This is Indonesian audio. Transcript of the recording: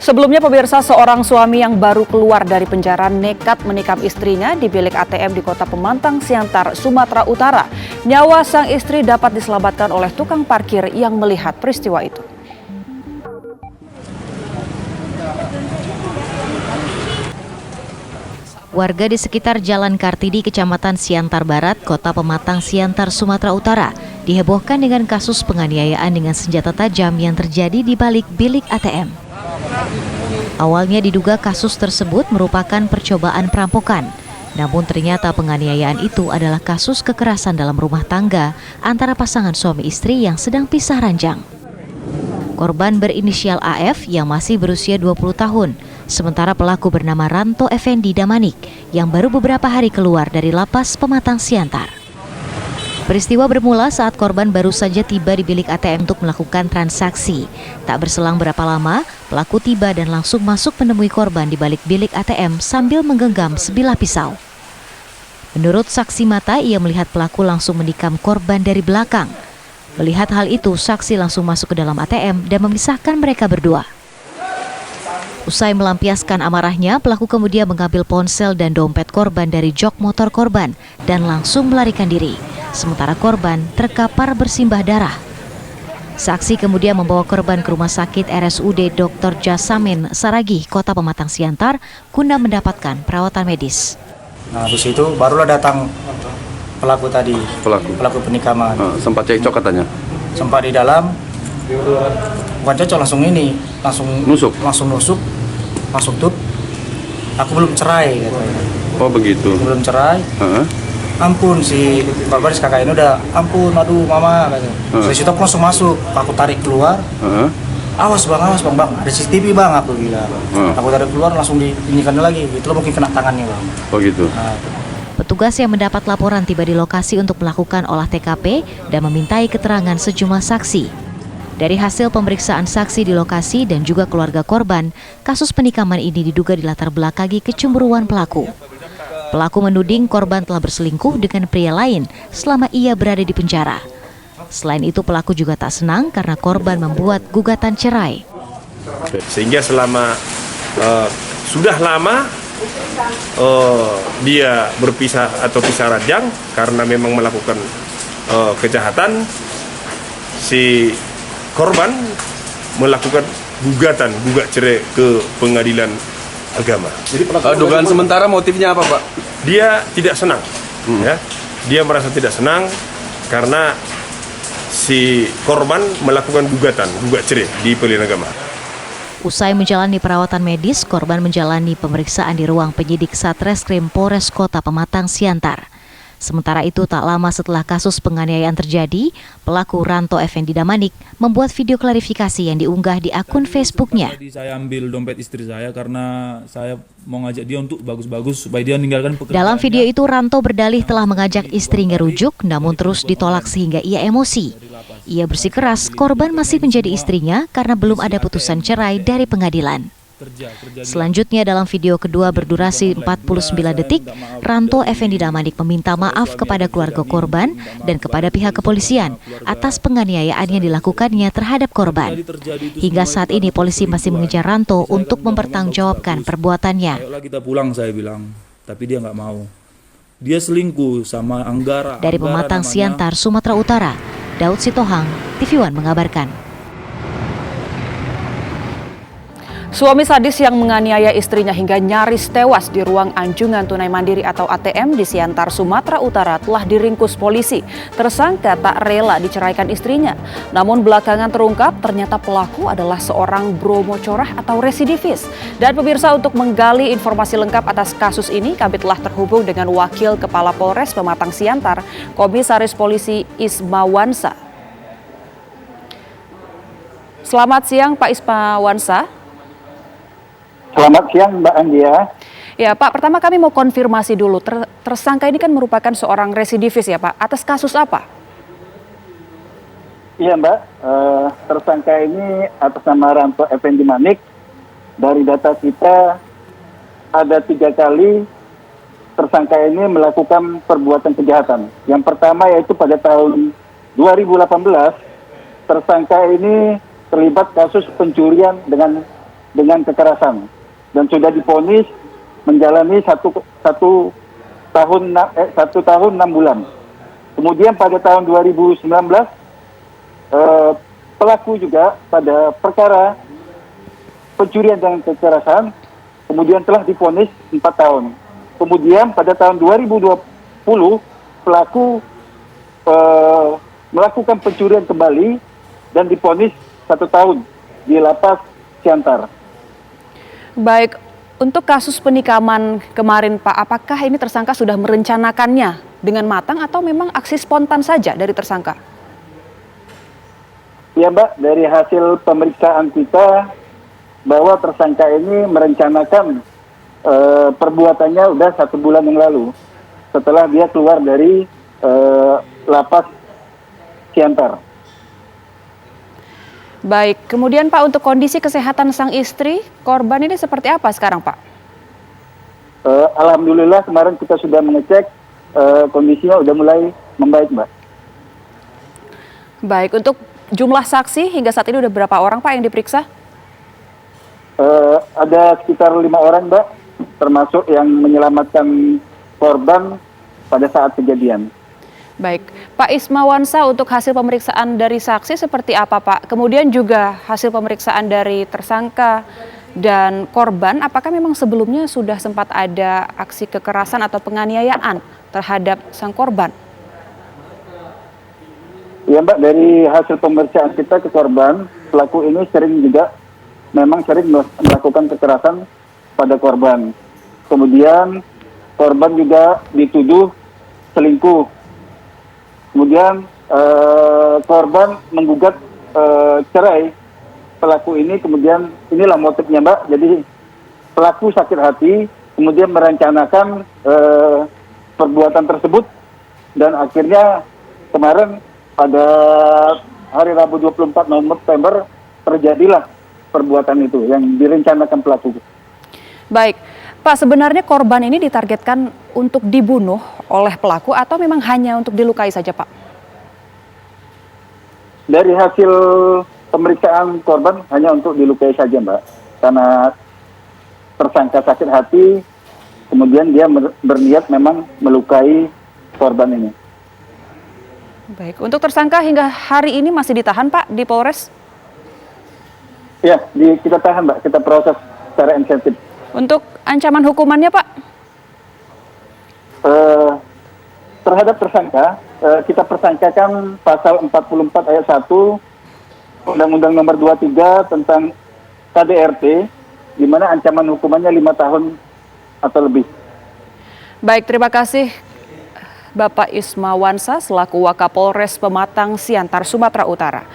Sebelumnya pemirsa, seorang suami yang baru keluar dari penjara nekat menikam istrinya di bilik ATM di Kota Pemantang Siantar, Sumatera Utara. Nyawa sang istri dapat diselamatkan oleh tukang parkir yang melihat peristiwa itu. Warga di sekitar Jalan Kartidi, Kecamatan Siantar Barat, Kota Pematang Siantar, Sumatera Utara, dihebohkan dengan kasus penganiayaan dengan senjata tajam yang terjadi di balik bilik ATM. Awalnya diduga kasus tersebut merupakan percobaan perampokan, namun ternyata penganiayaan itu adalah kasus kekerasan dalam rumah tangga antara pasangan suami istri yang sedang pisah ranjang. Korban berinisial AF yang masih berusia 20 tahun, sementara pelaku bernama Ranto Effendi Damanik yang baru beberapa hari keluar dari lapas Pematang Siantar. Peristiwa bermula saat korban baru saja tiba di bilik ATM untuk melakukan transaksi. Tak berselang berapa lama, pelaku tiba dan langsung masuk menemui korban di balik bilik ATM sambil menggenggam sebilah pisau. Menurut saksi mata, ia melihat pelaku langsung menikam korban dari belakang. Melihat hal itu, saksi langsung masuk ke dalam ATM dan memisahkan mereka berdua. Usai melampiaskan amarahnya, pelaku kemudian mengambil ponsel dan dompet korban dari jok motor korban dan langsung melarikan diri. Sementara korban terkapar bersimbah darah. Saksi kemudian membawa korban ke rumah sakit RSUD Dr. Jasamin Saragih, Kota Pematang Siantar, guna mendapatkan perawatan medis. Nah, habis itu barulah datang pelaku tadi, pelaku penikaman. Sempat cekcok katanya? Sempat di dalam, bukan cocok langsung nusuk, masuk tuh. Aku belum cerai katanya. Oh begitu. Belum cerai. Ampun, si korban kakak ini udah ampun, aduh mama katanya. Dari situ aku langsung masuk, aku tarik keluar. Awas bang, ada CCTV bang, aku bilang. Aku tarik keluar langsung diinjikan lagi, itu lo mungkin kena tangannya bang. Oh gitu. Nah, Petugas yang mendapat laporan tiba di lokasi untuk melakukan olah TKP dan memintai keterangan sejumlah saksi. Dari hasil pemeriksaan saksi di lokasi dan juga keluarga korban, kasus penikaman ini diduga dilatar belakangi kecemburuan pelaku. Pelaku menuding korban telah berselingkuh dengan pria lain selama ia berada di penjara. Selain itu, pelaku juga tak senang karena korban membuat gugatan cerai. Sehingga selama sudah lama dia berpisah atau pisah ranjang karena memang melakukan kejahatan, si korban melakukan gugat cerai ke pengadilan agama. Jadi dugaan sementara motifnya apa, Pak? Dia tidak senang, ya. Dia merasa tidak senang karena si korban melakukan gugat cerai di pengadilan agama. Usai menjalani perawatan medis, korban menjalani pemeriksaan di ruang penyidik Satreskrim Polres Kota Pematang Siantar. Sementara itu, tak lama setelah kasus penganiayaan terjadi, pelaku Ranto Effendi Damanik membuat video klarifikasi yang diunggah di akun Facebooknya. Saya ambil dompet istri saya karena saya mau ngajak dia untuk bagus-bagus supaya dia meninggalkan pekerjaan. Dalam video itu, Ranto berdalih telah mengajak istrinya rujuk, namun terus ditolak sehingga ia emosi. Ia bersikeras korban masih menjadi istrinya karena belum ada putusan cerai dari pengadilan. Selanjutnya dalam video kedua berdurasi 49 detik, Ranto Effendi Damanik meminta maaf kepada keluarga korban dan kepada pihak kepolisian atas penganiayaan yang dilakukannya terhadap korban. Hingga saat ini polisi masih mengejar Ranto untuk mempertanggungjawabkan perbuatannya. Ayolah kita pulang, saya bilang, tapi dia nggak mau. Dia selingkuh sama Anggara. Dari Pematang Siantar, Sumatera Utara, Daud Sitohang, TV One mengabarkan. Suami sadis yang menganiaya istrinya hingga nyaris tewas di ruang anjungan tunai mandiri atau ATM di Siantar, Sumatera Utara telah diringkus polisi. Tersangka tak rela diceraikan istrinya. Namun belakangan terungkap ternyata pelaku adalah seorang bromocorah atau residivis. Dan pemirsa, untuk menggali informasi lengkap atas kasus ini, kami telah terhubung dengan Wakil Kepala Polres Pematang Siantar, Komisaris Polisi Ismawansa. Selamat siang Pak Ismawansa. Selamat siang Mbak Andia. Ya Pak, pertama kami mau konfirmasi dulu, tersangka ini kan merupakan seorang residivis ya Pak, atas kasus apa? Iya Mbak, tersangka ini atas nama Ranto Effendi Damanik. Dari data kita ada 3 kali tersangka ini melakukan perbuatan kejahatan. Yang pertama yaitu pada tahun 2018, tersangka ini terlibat kasus pencurian dengan dengan kekerasan dan sudah divonis menjalani satu tahun 6 bulan. Kemudian pada tahun 2019 pelaku juga pada perkara pencurian dengan kekerasan kemudian telah divonis 4 tahun. Kemudian pada tahun 2020 pelaku melakukan pencurian kembali dan divonis 1 tahun di lapas Siantar. Baik, untuk kasus penikaman kemarin Pak, apakah ini tersangka sudah merencanakannya dengan matang atau memang aksi spontan saja dari tersangka? Ya Mbak, dari hasil pemeriksaan kita bahwa tersangka ini merencanakan perbuatannya udah 1 bulan yang lalu setelah dia keluar dari lapas Siantar. Baik, kemudian Pak, untuk kondisi kesehatan sang istri, korban ini seperti apa sekarang Pak? Alhamdulillah kemarin kita sudah mengecek kondisinya udah mulai membaik Mbak. Baik, untuk jumlah saksi hingga saat ini udah berapa orang Pak yang diperiksa? Ada sekitar 5 orang Mbak, termasuk yang menyelamatkan korban pada saat kejadian. Baik, Pak Ismawansa, untuk hasil pemeriksaan dari saksi seperti apa Pak? Kemudian juga hasil pemeriksaan dari tersangka dan korban, apakah memang sebelumnya sudah sempat ada aksi kekerasan atau penganiayaan terhadap sang korban? Ya Mbak, dari hasil pemeriksaan kita ke korban, pelaku ini memang sering melakukan kekerasan pada korban. Kemudian korban juga dituduh selingkuh. Kemudian korban menggugat cerai pelaku ini, kemudian inilah motifnya Mbak. Jadi pelaku sakit hati, kemudian merencanakan perbuatan tersebut dan akhirnya kemarin pada hari Rabu 24 November terjadilah perbuatan itu yang direncanakan pelaku. Baik, Pak, sebenarnya korban ini ditargetkan untuk dibunuh oleh pelaku atau memang hanya untuk dilukai saja Pak? Dari hasil pemeriksaan korban hanya untuk dilukai saja Mbak, karena tersangka sakit hati, kemudian dia berniat memang melukai korban ini. Baik, untuk tersangka hingga hari ini masih ditahan Pak di Polres? Ya, kita tahan Mbak, kita proses secara insentif. Untuk ancaman hukumannya Pak? Terhadap tersangka, kita persangkakan pasal 44 ayat 1 Undang-Undang Nomor 23 tentang KDRT, di mana ancaman hukumannya 5 tahun atau lebih. Baik, terima kasih Bapak Ismawansa selaku Wakapolres Pematang Siantar, Sumatera Utara.